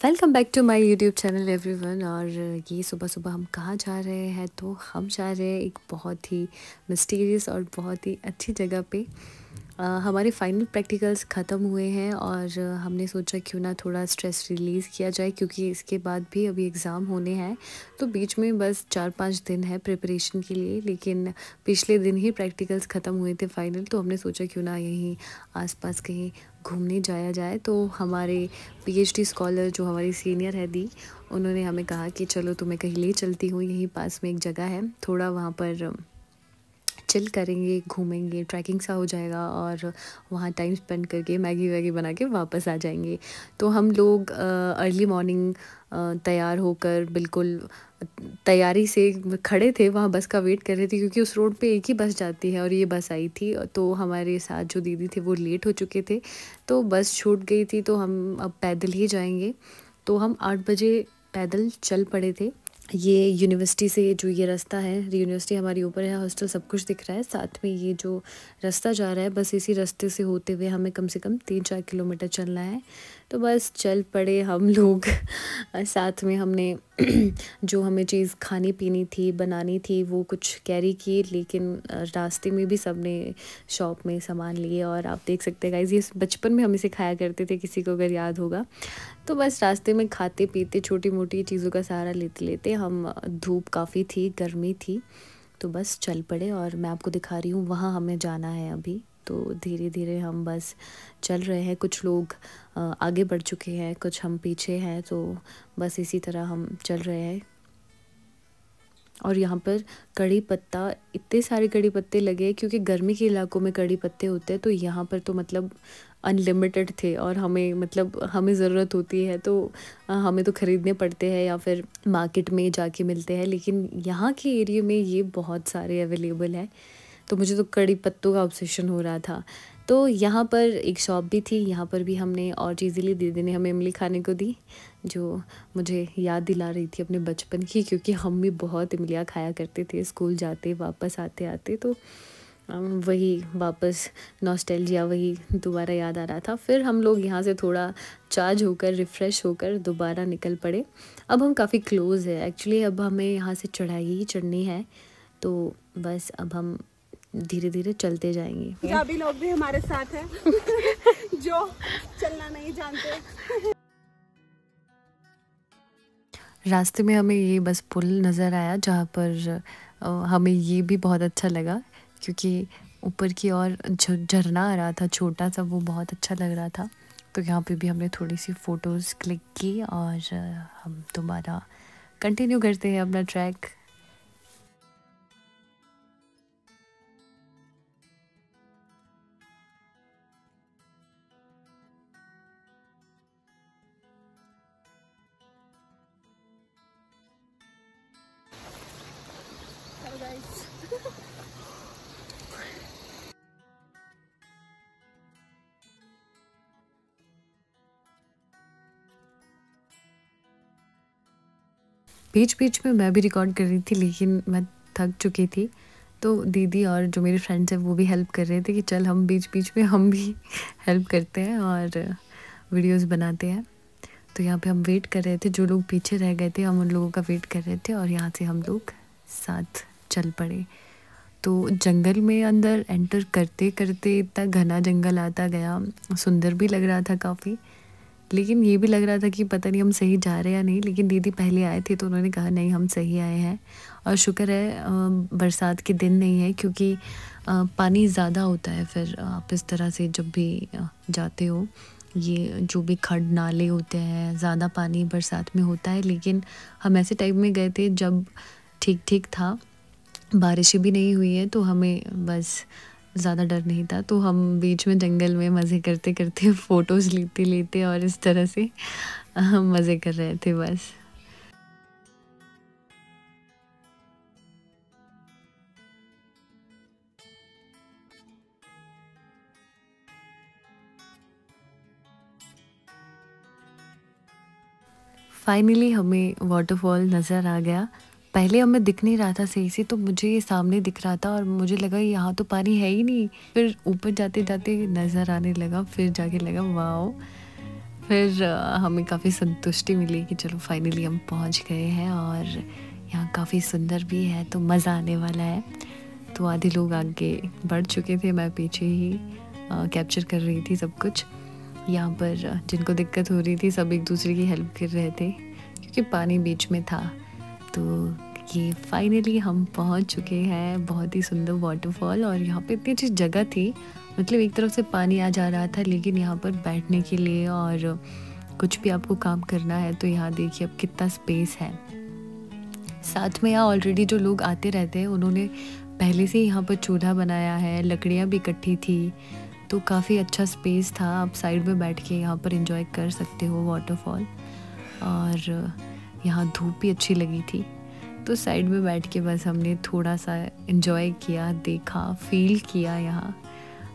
Welcome back to my YouTube channel everyone. और ये सुबह सुबह हम कहाँ जा रहे हैं, तो हम जा रहे हैं एक बहुत ही मिस्टीरियस और बहुत ही अच्छी जगह पे। हमारे फाइनल प्रैक्टिकल्स ख़त्म हुए हैं और हमने सोचा क्यों ना थोड़ा स्ट्रेस रिलीज़ किया जाए, क्योंकि इसके बाद भी अभी एग्ज़ाम होने हैं। तो बीच में बस 4-5 दिन है प्रिपरेशन के लिए, लेकिन पिछले दिन ही प्रैक्टिकल्स ख़त्म हुए थे फाइनल। तो हमने सोचा क्यों ना यहीं आसपास कहीं घूमने जाया जाए। तो हमारे पीएचडी स्कॉलर जो हमारी सीनियर है दी, उन्होंने हमें कहा कि चलो तुम्हें कहीं ले चलती हूँ, यहीं पास में एक जगह है, थोड़ा वहाँ पर चिल करेंगे, घूमेंगे, ट्रैकिंग सा हो जाएगा और वहाँ टाइम स्पेंड करके मैगी वैगी बना के वापस आ जाएंगे। तो हम लोग अर्ली मॉर्निंग तैयार होकर बिल्कुल तैयारी से खड़े थे, वहाँ बस का वेट कर रहे थे, क्योंकि उस रोड पे एक ही बस जाती है और ये बस आई थी। तो हमारे साथ जो दीदी थे वो लेट हो चुके थे, तो बस छूट गई थी। तो हम अब पैदल ही जाएंगे। तो हम 8 बजे पैदल चल पड़े थे। ये यूनिवर्सिटी से जो ये रास्ता है, यूनिवर्सिटी हमारी ऊपर है, हॉस्टल सब कुछ दिख रहा है, साथ में ये जो रास्ता जा रहा है, बस इसी रास्ते से होते हुए हमें कम से कम 3-4 किलोमीटर चलना है। तो बस चल पड़े हम लोग। साथ में हमने जो हमें चीज़ खानी पीनी थी, बनानी थी, वो कुछ कैरी की, लेकिन रास्ते में भी सबने शॉप में सामान लिए। और आप देख सकते हैं गाइस, ये बचपन में हम इसे खाया करते थे, किसी को अगर याद होगा। तो बस रास्ते में खाते पीते छोटी मोटी चीज़ों का सहारा लेते लेते हम, धूप काफ़ी थी, गर्मी थी, तो बस चल पड़े। और मैं आपको दिखा रही हूँ, वहाँ हमें जाना है अभी। तो धीरे धीरे हम बस चल रहे हैं। कुछ लोग आगे बढ़ चुके हैं, कुछ हम पीछे हैं, तो बस इसी तरह हम चल रहे हैं। और यहाँ पर कड़ी पत्ता, इतने सारे कड़ी पत्ते लगे, क्योंकि गर्मी के इलाकों में कड़ी पत्ते होते हैं, तो यहाँ पर तो मतलब अनलिमिटेड थे। और हमें मतलब हमें ज़रूरत होती है तो हमें तो ख़रीदने पड़ते हैं या फिर मार्केट में जाके मिलते हैं, लेकिन यहाँ के एरिया में ये बहुत सारे अवेलेबल है। तो मुझे तो कड़ी पत्तों का ऑब्सेशन हो रहा था। तो यहाँ पर एक शॉप भी थी, यहाँ पर भी हमने और चीज़ें ली। दीदी ने हमें इमली खाने को दी, जो मुझे याद दिला रही थी अपने बचपन की, क्योंकि हम भी बहुत इमलियाँ खाया करते थे स्कूल जाते वापस आते आते। तो वही वापस नॉस्टैल्जिया, वही दोबारा याद आ रहा था। फिर हम लोग यहाँ से थोड़ा चार्ज होकर, रिफ़्रेश होकर दोबारा निकल पड़े। अब हम काफ़ी क्लोज़ है एक्चुअली, अब हमें यहाँ से चढ़ाई ही चढ़नी है। तो बस अब हम धीरे धीरे चलते जाएंगे। पंजाबी लोग भी हमारे साथ हैं जो चलना नहीं जानते। रास्ते में हमें ये बस पुल नज़र आया, जहाँ पर हमें ये भी बहुत अच्छा लगा, क्योंकि ऊपर की ओर झरना आ रहा था छोटा सा, वो बहुत अच्छा लग रहा था। तो यहाँ पे भी हमने थोड़ी सी फ़ोटोज़ क्लिक की और हम दोबारा कंटिन्यू करते हैं अपना ट्रैक। बीच बीच में मैं भी रिकॉर्ड कर रही थी, लेकिन मैं थक चुकी थी। तो दीदी और जो मेरे फ्रेंड्स हैं वो भी हेल्प कर रहे थे कि चल हम बीच बीच में हम भी हेल्प करते हैं और वीडियोस बनाते हैं। तो यहाँ पे हम वेट कर रहे थे, जो लोग पीछे रह गए थे हम उन लोगों का वेट कर रहे थे, और यहाँ से हम लोग साथ चल पड़े। तो जंगल में अंदर एंटर करते करते इतना घना जंगल आता गया, सुंदर भी लग रहा था काफ़ी, लेकिन ये भी लग रहा था कि पता नहीं हम सही जा रहे हैं या नहीं। लेकिन दीदी पहले आए थे तो उन्होंने कहा नहीं, हम सही आए हैं। और शुक्र है बरसात के दिन नहीं है, क्योंकि पानी ज़्यादा होता है फिर आप इस तरह से जब भी जाते हो। ये जो भी खड्ड नाले होते हैं, ज़्यादा पानी बरसात में होता है। लेकिन हम ऐसे टाइम में गए थे जब ठीक ठीक था, बारिश भी नहीं हुई है, तो हमें बस ज़्यादा डर नहीं था। तो हम बीच में जंगल में मज़े करते करते फ़ोटोज़ लेते लेते और इस तरह से हम मज़े कर रहे थे बस। फाइनली हमें वाटरफॉल नज़र आ गया। पहले हमें दिख नहीं रहा था सही से, तो मुझे ये सामने दिख रहा था और मुझे लगा यहाँ तो पानी है ही नहीं। फिर ऊपर जाते जाते नज़र आने लगा, फिर जाके लगा वाओ। फिर हमें काफ़ी संतुष्टि मिली कि चलो फाइनली हम पहुंच गए हैं और यहाँ काफ़ी सुंदर भी है, तो मज़ा आने वाला है। तो आधे लोग आगे बढ़ चुके थे, मैं पीछे ही कैप्चर कर रही थी सब कुछ। यहाँ पर जिनको दिक्कत हो रही थी सब एक दूसरे की हेल्प कर रहे थे क्योंकि पानी बीच में था। तो ये फाइनली हम पहुँच चुके हैं, बहुत ही सुंदर वाटरफॉल। और यहाँ पे इतनी अच्छी जगह थी, मतलब एक तरफ से पानी आ जा रहा था, लेकिन यहाँ पर बैठने के लिए और कुछ भी आपको काम करना है तो यहाँ देखिए अब कितना स्पेस है। साथ में यहाँ ऑलरेडी जो लोग आते रहते हैं उन्होंने पहले से यहाँ पर चूल्हा बनाया है, लकड़ियाँ भी इकट्ठी थी, तो काफ़ी अच्छा स्पेस था। आप साइड में बैठ के यहाँ पर एंजॉय कर सकते हो वाटरफॉल। और यहाँ धूप भी अच्छी लगी थी, तो साइड में बैठ के बस हमने थोड़ा सा एंजॉय किया, देखा, फील किया यहाँ।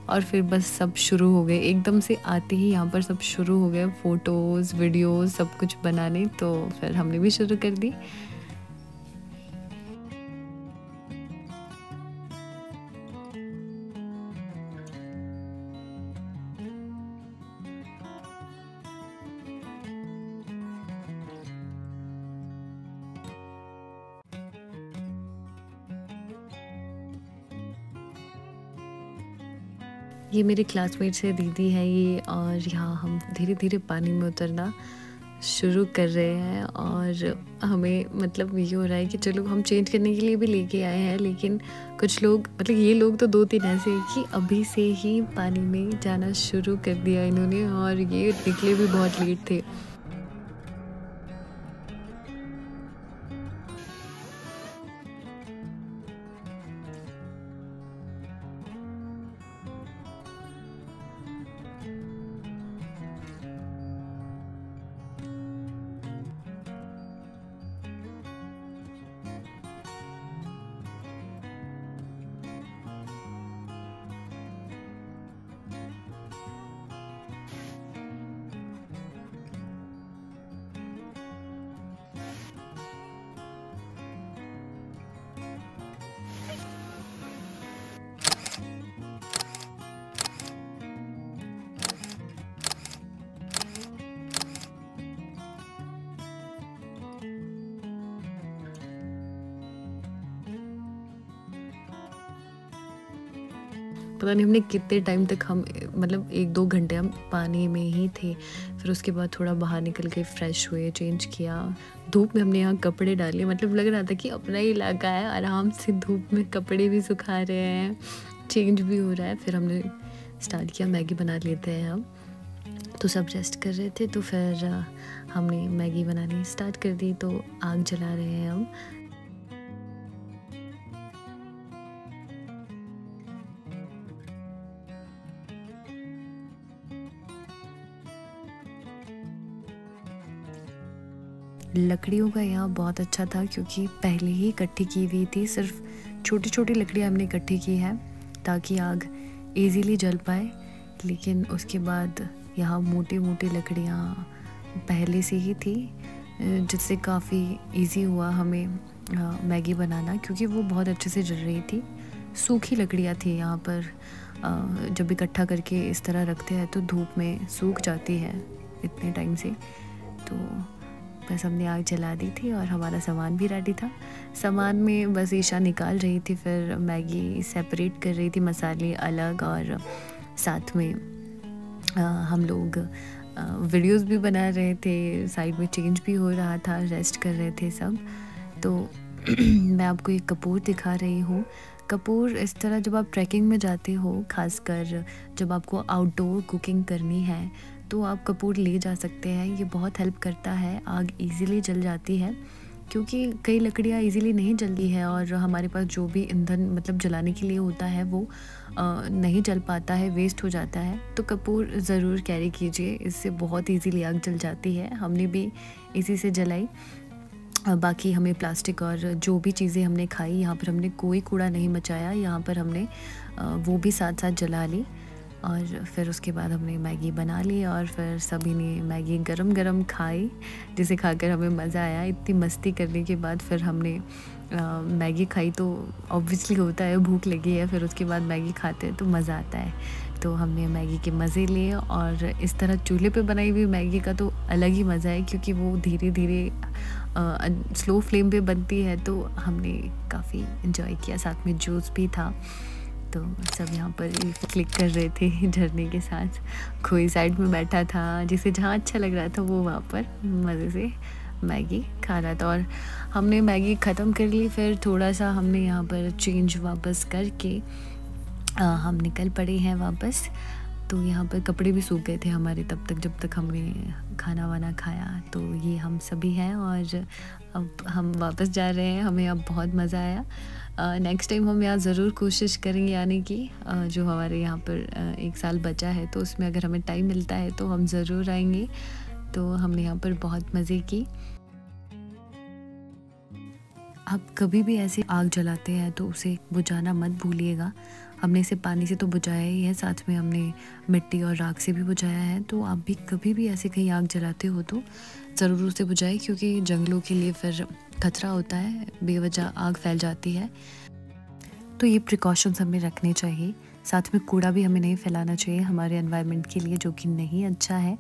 और फिर बस सब शुरू हो गए, एकदम से आते ही यहाँ पर सब शुरू हो गए फ़ोटोज़, वीडियोज़ सब कुछ बनाने। तो फिर हमने भी शुरू कर दी। ये मेरे क्लासमेट से दीदी है ये, और यहाँ हम धीरे धीरे पानी में उतरना शुरू कर रहे हैं। और हमें मतलब ये हो रहा है कि चलो हम चेंज करने के लिए भी लेके आए हैं, लेकिन कुछ लोग मतलब ये लोग तो 2-3 ऐसे कि अभी से ही पानी में जाना शुरू कर दिया इन्होंने, और ये निकले भी बहुत लेट थे। पता नहीं हमने कितने टाइम तक हम मतलब 1-2 घंटे हम पानी में ही थे। फिर उसके बाद थोड़ा बाहर निकल के फ्रेश हुए, चेंज किया। धूप में हमने यहाँ कपड़े डाले, मतलब लग रहा था कि अपना ही इलाका है, आराम से धूप में कपड़े भी सुखा रहे हैं, चेंज भी हो रहा है। फिर हमने स्टार्ट किया मैगी बना लेते हैं हम। तो सब रेस्ट कर रहे थे, तो फिर हमने मैगी बनानी स्टार्ट कर दी। तो आग जला रहे हैं हम। लकड़ियों का यहाँ बहुत अच्छा था क्योंकि पहले ही इकट्ठी की हुई थी, सिर्फ छोटी छोटी लकड़ियाँ हमने इकट्ठी की हैं ताकि आग इजीली जल पाए। लेकिन उसके बाद यहाँ मोटी मोटी लकड़ियाँ पहले से ही थी, जिससे काफ़ी इजी हुआ हमें मैगी बनाना, क्योंकि वो बहुत अच्छे से जल रही थी। सूखी लकड़ियाँ थी यहाँ पर, जब इकट्ठा करके इस तरह रखते हैं तो धूप में सूख जाती है इतने टाइम से। तो बस हमने आग जला दी थी और हमारा सामान भी रेडी था। सामान में बस ईशा निकाल रही थी, फिर मैगी सेपरेट कर रही थी, मसाले अलग, और साथ में हम लोग वीडियोस भी बना रहे थे, साइड में चेंज भी हो रहा था, रेस्ट कर रहे थे सब। तो मैं आपको एक कपूर दिखा रही हूँ। कपूर इस तरह जब आप ट्रैकिंग में जाते हो, खासकर जब आपको आउटडोर कुकिंग करनी है, तो आप कपूर ले जा सकते हैं। ये बहुत हेल्प करता है, आग इजीली जल जाती है, क्योंकि कई लकड़ियाँ इजीली नहीं जलती है और हमारे पास जो भी ईंधन मतलब जलाने के लिए होता है वो नहीं जल पाता है, वेस्ट हो जाता है। तो कपूर ज़रूर कैरी कीजिए, इससे बहुत इजीली आग जल जाती है। हमने भी इसी से जलाई। बाकी हमें प्लास्टिक और जो भी चीज़ें हमने खाई, यहाँ पर हमने कोई कूड़ा नहीं मचाया, यहाँ पर हमने वो भी साथ साथ जला ली। और फिर उसके बाद हमने मैगी बना ली और फिर सभी ने मैगी गरम गरम खाई, जिसे खाकर हमें मज़ा आया। इतनी मस्ती करने के बाद फिर हमने मैगी खाई, तो ऑब्वियसली होता है भूख लगी है, फिर उसके बाद मैगी खाते हैं तो मज़ा आता है। तो हमने मैगी के मज़े लिए और इस तरह चूल्हे पे बनाई हुई मैगी का तो अलग ही मज़ा है, क्योंकि वो धीरे धीरे स्लो फ्लेम पे बनती है, तो हमने काफ़ी इन्जॉय किया। साथ में जूस भी था, तो सब यहाँ पर क्लिक कर रहे थे झरने के साथ। कोई साइड में बैठा था, जिसे जहाँ अच्छा लग रहा था वो वहाँ पर मज़े से मैगी खा रहा था। और हमने मैगी ख़त्म कर ली, फिर थोड़ा सा हमने यहाँ पर चेंज वापस करके हम निकल पड़े हैं वापस। तो यहाँ पर कपड़े भी सूख गए थे हमारे तब तक, जब तक हमने खाना वाना खाया। तो ये हम सभी हैं और अब हम वापस जा रहे हैं। हमें अब बहुत मज़ा आया। नेक्स्ट टाइम हम यहाँ ज़रूर कोशिश करेंगे आने की। जो हमारे यहाँ पर 1 साल बचा है, तो उसमें अगर हमें टाइम मिलता है तो हम ज़रूर आएंगे। तो हमने यहाँ पर बहुत मज़े की। आप कभी भी ऐसे आग जलाते हैं तो उसे बुझाना मत भूलिएगा। हमने इसे पानी से तो बुझाया ही है, साथ में हमने मिट्टी और राख से भी बुझाया है। तो आप भी कभी भी ऐसे कहीं आग जलाते हो तो ज़रूर उसे बुझाएं, क्योंकि जंगलों के लिए फिर खतरा होता है, बेवजह आग फैल जाती है। तो ये प्रिकॉशंस हमें रखने चाहिए। साथ में कूड़ा भी हमें नहीं फैलाना चाहिए हमारे एनवायरनमेंट के लिए, जो कि नहीं अच्छा है।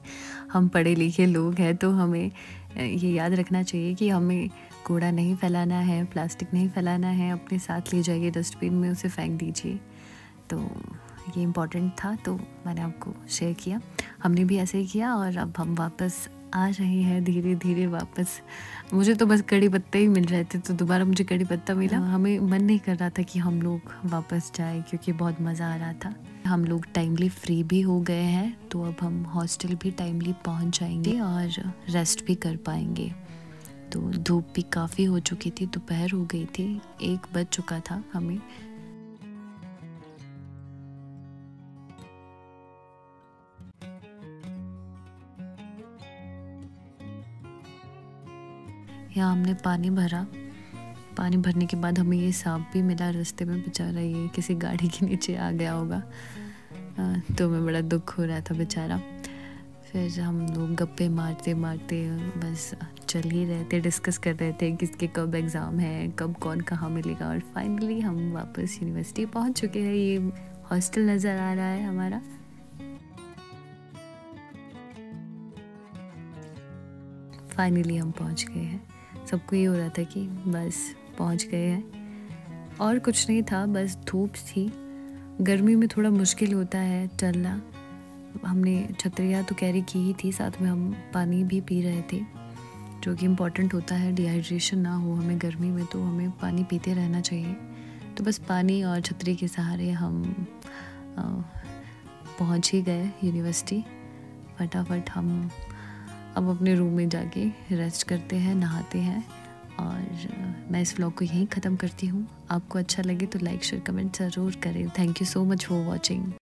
हम पढ़े लिखे लोग हैं, तो हमें ये याद रखना चाहिए कि हमें कूड़ा नहीं फैलाना है, प्लास्टिक नहीं फैलाना है। अपने साथ ले जाइए, डस्टबिन में उसे फेंक दीजिए। तो ये इम्पॉर्टेंट था, तो मैंने आपको शेयर किया। हमने भी ऐसे ही किया और अब हम वापस आ रहे हैं धीरे धीरे वापस। मुझे तो बस कड़ी पत्ता ही मिल रहे थे, तो दोबारा मुझे कड़ी पत्ता मिला। हमें मन नहीं कर रहा था कि हम लोग वापस जाए, क्योंकि बहुत मज़ा आ रहा था। हम लोग टाइमली फ्री भी हो गए हैं, तो अब हम हॉस्टल भी टाइमली पहुंच जाएंगे और रेस्ट भी कर पाएंगे। तो धूप भी काफ़ी हो चुकी थी, दोपहर हो गई थी, 1 बज चुका था हमें। यहाँ हमने पानी भरा। पानी भरने के बाद हमें ये सांप भी मिला रास्ते में, बेचारा ये किसी गाड़ी के नीचे आ गया होगा। तो हमें बड़ा दुख हो रहा था बेचारा। फिर हम लोग गप्पे मारते मारते बस चल ही रहे थे, डिस्कस कर रहे थे किसके कब एग्ज़ाम है, कब कौन कहाँ मिलेगा। और फाइनली हम वापस यूनिवर्सिटी पहुँच चुके हैं। ये हॉस्टल नज़र आ रहा है हमारा। फाइनली हम पहुँच गए हैं। सबको ये हो रहा था कि बस पहुँच गए हैं, और कुछ नहीं था, बस धूप थी। गर्मी में थोड़ा मुश्किल होता है चलना। हमने छतरियाँ तो कैरी की ही थी, साथ में हम पानी भी पी रहे थे, जो कि इम्पॉर्टेंट होता है। डिहाइड्रेशन ना हो हमें गर्मी में, तो हमें पानी पीते रहना चाहिए। तो बस पानी और छतरी के सहारे हम पहुँच ही गए यूनिवर्सिटी। फटाफट हम अब अपने रूम में जाके रेस्ट करते हैं, नहाते हैं। और मैं इस व्लॉग को यहीं ख़त्म करती हूँ। आपको अच्छा लगे तो लाइक शेयर कमेंट ज़रूर करें। Thank you so much for watching.